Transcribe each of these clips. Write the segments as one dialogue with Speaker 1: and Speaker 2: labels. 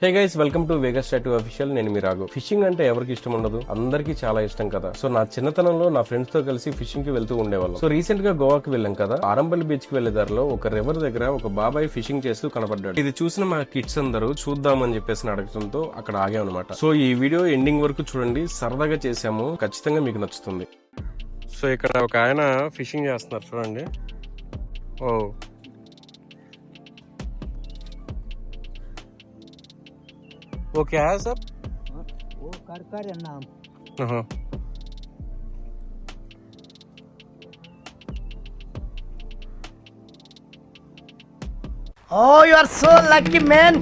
Speaker 1: Hey guys, welcome to Vegas tattoo official. నేను మీ Raghu. Fishing అంటే ఎవరికి ఇష్టం ఉండదు, అందరికీ చాలా ఇష్టం కదా. సో నా చిన్నతనంలో నా ఫ్రెండ్స్ తో కలిసి ఫిషింగ్ కి వెళ్తూ ఉండేవాళ్ళం. సో రీసెంట్ గా గోవాకి వెళ్ళాం కదా. ఆరంపల్లి బీచ్ కి వెళ్లే దారిలో ఒక రివర్ దగ్గర ఒక బాబాయ్ ఫిషింగ్ చేస్తూ కనబడ్డాడు. ఇది చూసిన మా కిడ్స్ అందరూ చూద్దామని చెప్పేసి అడగడంతో అక్కడ ఆగామన్నమాట. సో ఈ వీడియో ఎండింగ్ వరకు చూడండి, సరదాగా చేసాము, ఖచ్చితంగా మీకు నచ్చుతుంది. సో ఇక్కడ ఒక ఆయన ఫిషింగ్ చేస్తున్నారు చూడండి. ఓ वो क्या है सर?
Speaker 2: वो कर है नाम।
Speaker 1: हाँ.
Speaker 2: Oh, you are so lucky, man.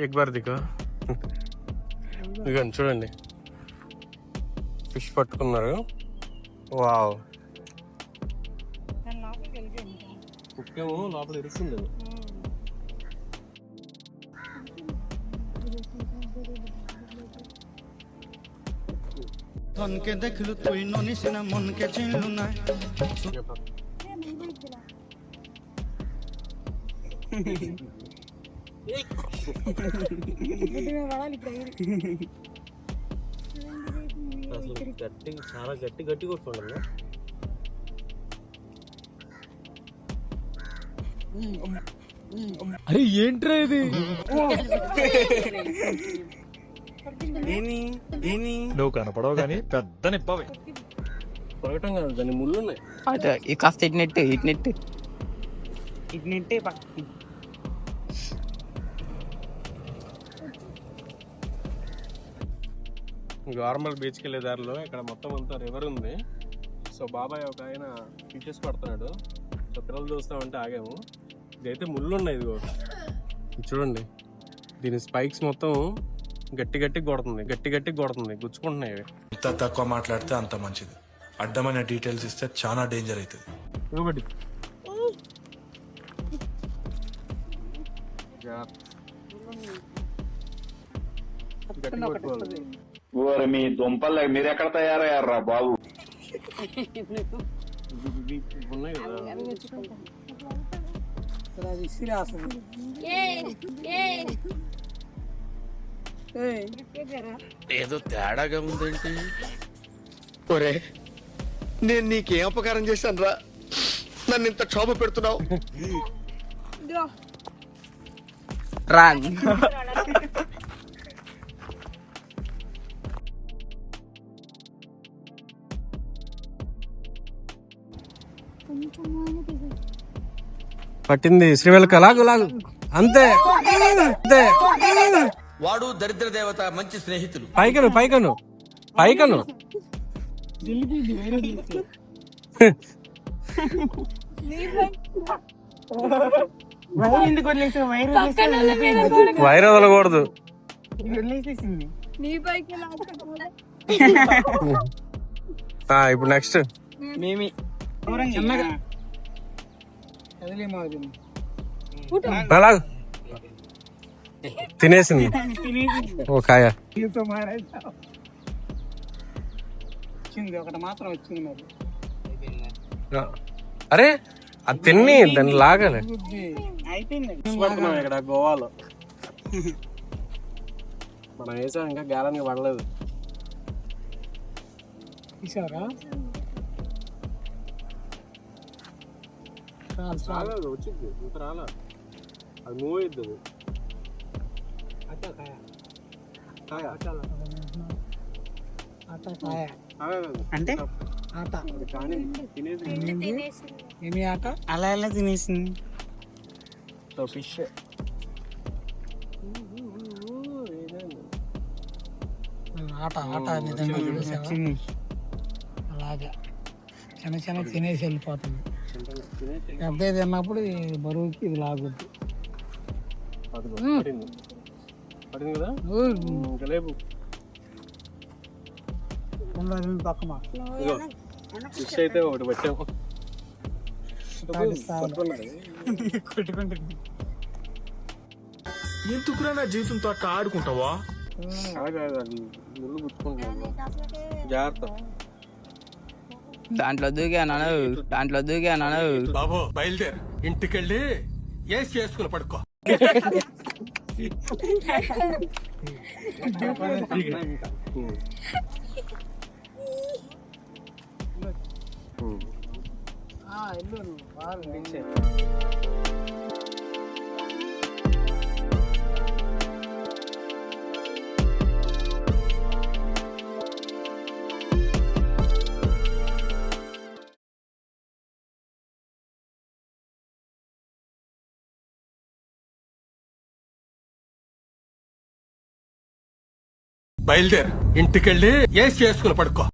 Speaker 1: एक बार दिखा ఇదిగోండి చూడండి, ఫిష్ పట్టుకున్నారు. వావ్, కుక్కేమో లోపల ఇరుస్తుంది.
Speaker 3: ধনকে দেখলু তুই ননিস না মনকে চিনলু না
Speaker 1: చాలా గట్టి కొట్టుకుంటారు.
Speaker 4: అరే ఏంట్రా ఇది? నువ్వు కనపడవు కానీ పెద్ద నిప్పవి.
Speaker 1: కొరగటం కాదు, దాని ముళ్ళు ఉన్నాయి.
Speaker 2: అదే ఈ కాస్త ఇట్నెట్టే
Speaker 1: గవర్నమెంట్ బీచ్కి వెళ్ళే దారిలో ఇక్కడ మొత్తం అంతా రివర్ ఉంది. సో బాబాయ్ ఒక ఆయన ఫిషెస్ పడుతున్నాడు. సో పిల్లలు చూస్తామంటే ఆగాము. ఇదైతే ముళ్ళు ఉన్నాయి. ఇదిగో చూడండి, దీని స్పైక్స్ మొత్తం గట్టి కొడుతుంది, గుచ్చుకుంటున్నాయి.
Speaker 5: ఎంత తక్కువ మాట్లాడితే అంత మంచిది. అడ్డమైన డీటెయిల్స్ ఇస్తే చాలా డేంజర్ అవుతుంది.
Speaker 1: ఇవ్వబడి
Speaker 6: ఓరి మీ దుంపలు మీరెక్కడ తయారయ్యారా బాబు?
Speaker 1: ఉన్నాయి కదా.
Speaker 3: ఏదో తేడాగా ఉందేంటి?
Speaker 7: ఒరే, నేను నీకేం అపకారం చేశాను రా? నన్ను ఇంత క్షోభ పెడుతున్నావు.
Speaker 2: రాంగ్.
Speaker 1: పట్టింది శ్రీవెల్క. లాగు అంతే.
Speaker 3: వాడు దరిద్ర దేవత, మంచి స్నేహితులు.
Speaker 1: పైకను వైర్ వదలకూడదు. ఇప్పుడు నెక్స్ట్ అలాగ తినేసింది ఓ కాయ.
Speaker 2: ఒకటి మాత్రం వచ్చింది మరి.
Speaker 1: అరే అది తిని దాన్ని లాగాలి.
Speaker 2: అయిపోయింది
Speaker 1: ఇక్కడ గోవాలో మనం వేసాం, ఇంకా గ్యాలన్గా పడలేదు.
Speaker 2: తీసారా?
Speaker 1: వచ్చింది ఇంత రాలా, అది మూవ్ అవుతుంది.
Speaker 2: అంటే ఆట ఏమి ఆట? అలా ఎలా తినేసింది?
Speaker 1: ఫిష్
Speaker 2: ఆట అలాగా చిన్న తినేసి వెళ్ళిపోతుంది. పెద్ద తిన్నప్పుడు బరువుకి ఇది లాగుద్ది.
Speaker 1: పడింది కదా. ఇంకా లేపు
Speaker 2: పక్కమా
Speaker 1: ఫిష్ అయితే ఒకటి పట్టాము.
Speaker 2: కొట్టుకుంటుంది.
Speaker 5: ఎందుకురా నా జీవితంతో అట్లా ఆడుకుంటావా?
Speaker 1: ముళ్ళు గుచ్చుకుంటున్నాను, జాగ్రత్త.
Speaker 2: దాంట్లో దూకాను.
Speaker 5: బాబు బయలుదేరు, ఇంటికెళ్ళి ఏసి చేసుకుని పడుకో.
Speaker 8: బయలుదేరు ఇంటికెళ్ళి ఏసి వేసుకుని పడుకో.